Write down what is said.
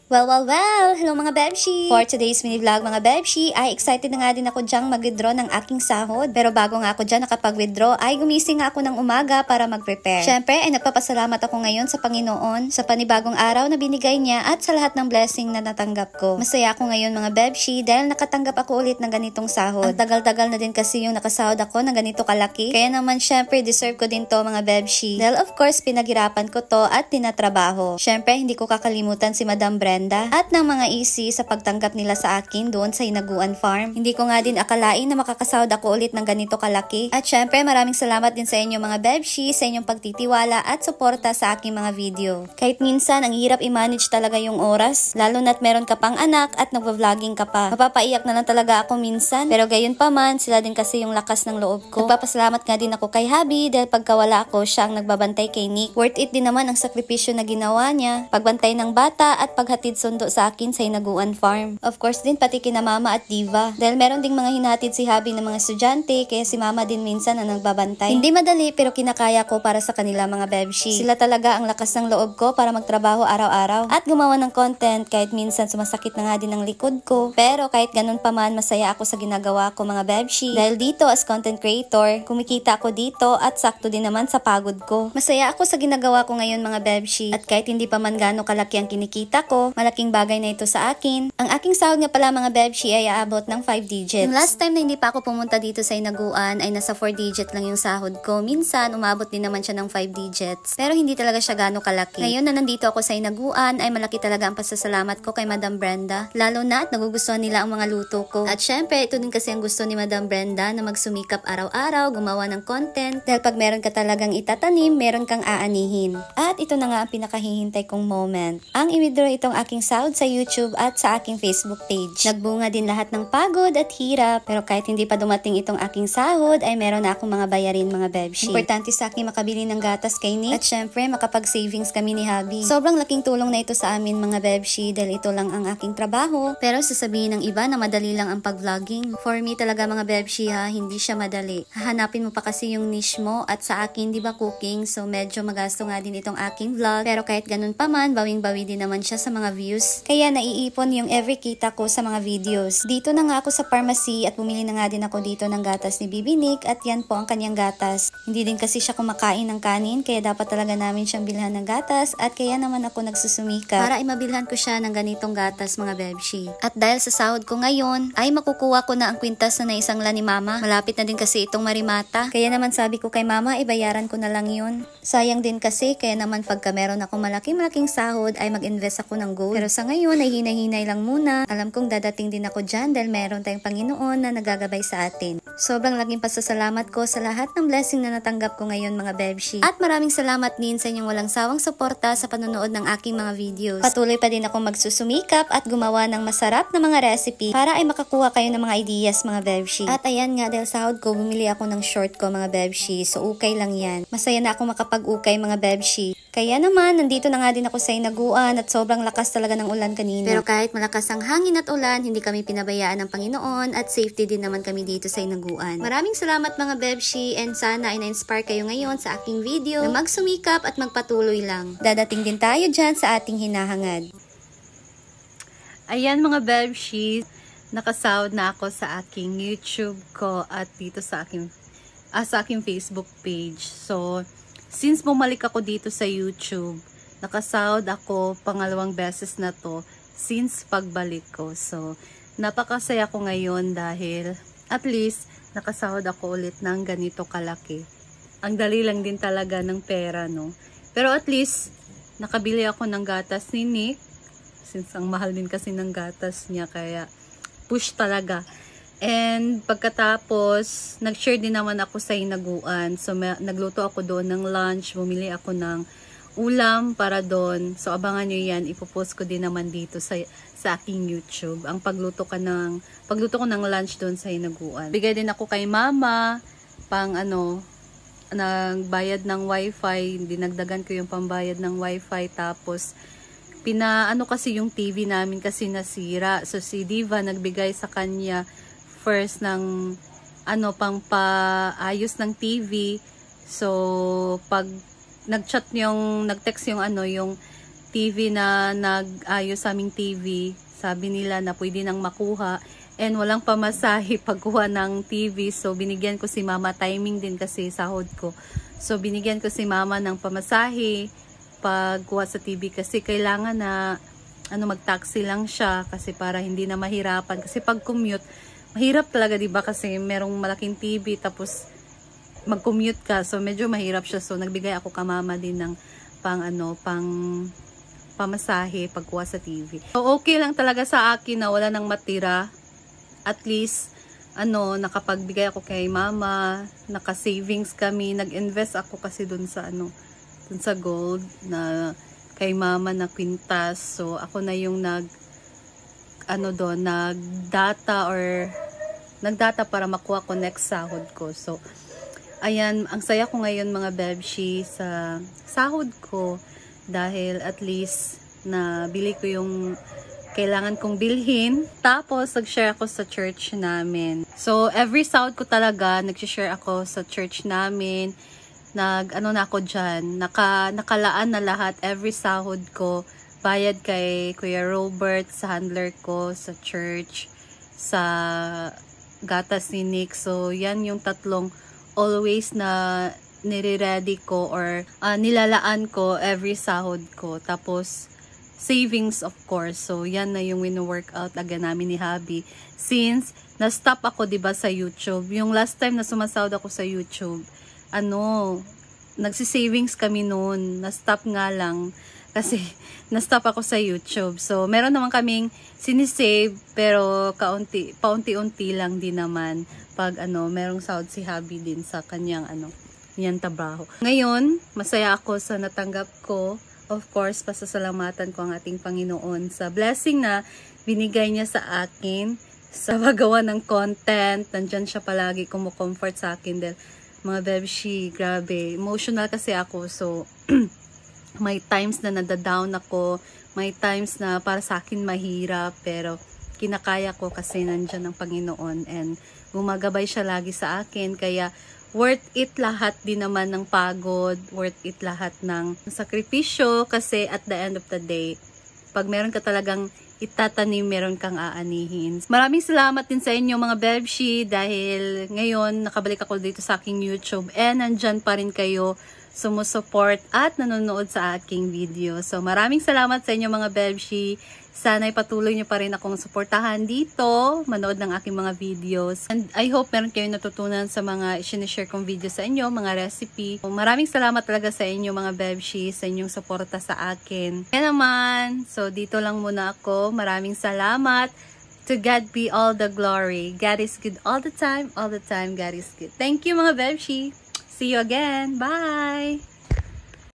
Well! Hello mga Bebshi! For today's mini vlog mga Bebshi, ay excited na nga din ako dyang mag-withdraw ng aking sahod. Pero bago nga ako dyan nakapag-withdraw, ay gumising nga ako ng umaga para mag-prepare. Syempre, ay nagpapasalamat ako ngayon sa Panginoon sa panibagong araw na binigay niya at sa lahat ng blessing na natanggap ko. Masaya ako ngayon mga Bebshi dahil nakatanggap ako ulit ng ganitong sahod. Ang tagal-tagal na din kasi yung nakasahod ako ng ganito kalaki. Kaya naman syempre, deserve ko din to mga Bebshi. Dahil of course, pinaghirapan ko to at tinatrabaho. Syempre, hindi ko kakalimutan si Madam Brenda at ng mga easy sa pagtanggap nila sa akin doon sa Hinaguan Farm. Hindi ko nga din akalain na makakasahod ako ulit ng ganito kalaki. At syempre maraming salamat din sa inyo mga Bebshi sa inyong pagtitiwala at suporta sa aking mga video. Kahit minsan ang hirap i-manage talaga yung oras, lalo na't meron ka pang anak at nagva-vlogging ka pa. Mapapaiyak na lang talaga ako minsan, pero gayon pa man sila din kasi yung lakas ng loob ko. Nagpapasalamat nga din ako kay Habi dahil pagkawala ako siya ang nagbabantay kay Nick. Worth it din naman ang sakripisyo na ginawa niya, pagbantay ng bata at paghatid sundo sa akin sa Hinaguan Farm. Of course din pati kina Mama at Diva. Dahil meron ding mga hinatid si Habi ng mga estudyante, kaya si Mama din minsan ang nagbabantay. Hindi madali pero kinakaya ko para sa kanila mga Bebshi. Sila talaga ang lakas ng loob ko para magtrabaho araw-araw at gumawa ng content kahit minsan sumasakit na nga din ang likod ko. Pero kahit ganun pa man, masaya ako sa ginagawa ko mga Bebshi. Dahil dito as content creator, kumikita ako dito at sakto din naman sa pagod ko. Masaya ako sa ginagawa ko ngayon mga Bebshi. At kahit hindi pa man gaano kalaki ang kinikita ko, malaking bagay na ito sa akin. Ang aking sahod nga pala mga Bebshi ay aabot ng 5 digits. Yung last time na hindi pa ako pumunta dito sa Hinaguan ay nasa 4 digit lang yung sahod ko. Minsan umabot din naman siya ng 5 digits. Pero hindi talaga siya gaano kalaki. Ngayon na nandito ako sa Hinaguan ay malaki talaga ang pasasalamat ko kay Madam Brenda. Lalo na at nagugustuhan nila ang mga luto ko. At syempre ito din kasi ang gusto ni Madam Brenda na magsumikap araw-araw, gumawa ng content. Dahil pag meron ka talagang itatanim, meron kang aanihin. At ito na nga ang pinakahihintay kong moment. Ang i-withdraw itong aking sahod sa YouTube at sa aking Facebook page. Nagbunga din lahat ng pagod at hirap, pero kahit hindi pa dumating itong aking sahod ay meron na akong mga bayarin mga Bebshi. Importante sa akin makabili ng gatas kay Nick at syempre makapag-savings kami ni Habi. Sobrang laking tulong na ito sa amin mga Bebshi dahil ito lang ang aking trabaho, pero sasabihin ng iba na madali lang ang pag-vlogging. For me talaga mga Bebshi ha, hindi siya madali. Hahanapin mo pa kasi yung niche mo at sa akin di ba cooking, so medyo magasto nga din itong aking vlog, pero kahit ganun pa man, bawing-bawi din naman siya sa mga views. Kaya naiipon yung every kita ko sa mga videos. Dito na nga ako sa pharmacy at bumili na nga din ako dito ng gatas ni Bibi Nick at yan po ang kanyang gatas. Hindi din kasi siya kumakain ng kanin kaya dapat talaga namin siyang bilhan ng gatas at kaya naman ako nagsusumika para imabilhan ko siya ng ganitong gatas mga Bebshi. At dahil sa sahod ko ngayon ay makukuha ko na ang kwintas na naisangla ni Mama. Malapit na din kasi itong marimata. Kaya naman sabi ko kay Mama ibayaran ko na lang yun. Sayang din kasi kaya naman pagka meron ako malaking sahod ay mag-invest ako ng gold. Pero sa ngayon ay hinay-hinay lang muna. Alam kong dadating din ako dyan dahil meron tayong Panginoon na nagagabay sa atin. Sobrang laking pasasalamat ko sa lahat ng blessing na natanggap ko ngayon mga Bebshi. At maraming salamat din sa inyong walang sawang suporta sa panonood ng aking mga videos. Patuloy pa din akong magsusumikap at gumawa ng masarap na mga recipe para ay makakuha kayo ng mga ideas mga Bebshi. At ayan nga dahil sahod ko, bumili ako ng short ko mga Bebshi. So ukay lang yan. Masaya na ako makapag-ukay mga Bebshi. Kaya naman, nandito na nga din ako sa Hinaguan at sobrang lakas talaga ng ulan kanina. Pero kahit malakas ang hangin at ulan, hindi kami pinabayaan ng Panginoon at safety din naman kami dito sa Hinaguan. Maraming salamat mga Bebshi and sana ay na-inspire kayo ngayon sa aking video na magsumikap at magpatuloy lang. Dadating din tayo dyan sa ating hinahangad. Ayan mga Bebshi, nakasahod na ako sa aking YouTube ko at dito sa aking Facebook page. So, since bumalik ako dito sa YouTube, nakasahod ako pangalawang beses na to since pagbalik ko. So, napakasaya ko ngayon dahil at least nakasahod ako ulit ng ganito kalaki. Ang dali lang din talaga ng pera, no? Pero at least, nakabili ako ng gatas ni Nick. Since ang mahal din kasi ng gatas niya, kaya push talaga. And pagkatapos, nag-share din naman ako sa Hinaguan. So, nagluto ako doon ng lunch. Bumili ako ng ulam para doon. So, abangan nyo yan. Ipopost ko din naman dito sa aking YouTube. Ang pagluto ko ng lunch doon sa Hinaguan. Bigay din ako kay Mama pang nagbayad ng wifi. Dinagdagan ko yung pambayad ng wifi. Tapos, kasi yung TV namin kasi nasira. So, si Diva nagbigay sa kanya first ng pang paayos ng TV. So, pag nag-text yung TV na nag-ayos sa aming TV. Sabi nila na pwede nang makuha. And walang pamasahe pagkuha ng TV. So, binigyan ko si mama. Timing din kasi sahod ko. So, binigyan ko si mama ng pamasahe pagkuha sa TV. Kasi kailangan na mag-taxi lang siya. Kasi para hindi na mahirapan. Kasi pag commute, mahirap talaga, diba? Kasi merong malaking TV. Tapos, mag-commute ka. So, medyo mahirap siya. So, nagbigay ako ka mama din ng pamasahe pagkuha sa TV. So, okay lang talaga sa akin na wala nang matira. At least, nakapagbigay ako kay mama, naka-savings kami, nag-invest ako kasi dun sa gold na kay mama na kwintas. So, ako na yung nagdata para makuha ko next sahod ko. So, ayan, ang saya ko ngayon mga bebshi sa sahod ko dahil at least nabili ko yung kailangan kong bilhin. Tapos, nag-share ako sa church namin. So, every sahod ko talaga, nag-share ako sa church namin. Na ako dyan. Nakalaan na lahat, every sahod ko. Bayad kay Kuya Robert, sa handler ko, sa church, sa gatas ni Nick. So, yan yung tatlong always na nire-ready ko or nilalaan ko every sahod ko. Tapos, savings of course. So, yan na yung wino-workout agad namin ni Habi. Since, na-stop ako diba sa YouTube. Yung last time na sumasahod ako sa YouTube, nagsisavings kami noon. Na-stop nga lang. Kasi, na-stop ako sa YouTube. So, meron naman kaming sinisave, pero paunti-unti lang din naman. Pag merong sahod si Habi din sa kanyang yan trabaho. Ngayon, masaya ako sa natanggap ko. Of course, pasasalamatan ko ang ating Panginoon sa blessing na binigay niya sa akin sa paggawa ng content. Nandyan siya palagi kumukomfort sa akin dahil mga bebshi, grabe. Emotional kasi ako. So, may times na nadadown ako. May times na para sa akin mahirap. Pero, kinakaya ko kasi nandyan ang Panginoon. And, gumagabay siya lagi sa akin. Kaya, worth it lahat din naman ng pagod, worth it lahat ng sakripisyo kasi at the end of the day, pag meron ka talagang itatanim, meron kang aanihin. Maraming salamat din sa inyo mga bebshi dahil ngayon nakabalik ako dito sa aking YouTube and nandyan pa rin kayo sumusupport at nanonood sa aking video. So maraming salamat sa inyo mga bebshi. Sana'y patuloy nyo pa rin akong suportahan dito, manood ng aking mga videos. And I hope meron kayong natutunan sa mga sinishare kong video sa inyo, mga recipe. Maraming salamat talaga sa inyo mga bebshi, sa inyong suporta sa akin. Kaya naman, so dito lang muna ako. Maraming salamat. To God be all the glory. God is good all the time God is good. Thank you mga bebshi. See you again. Bye!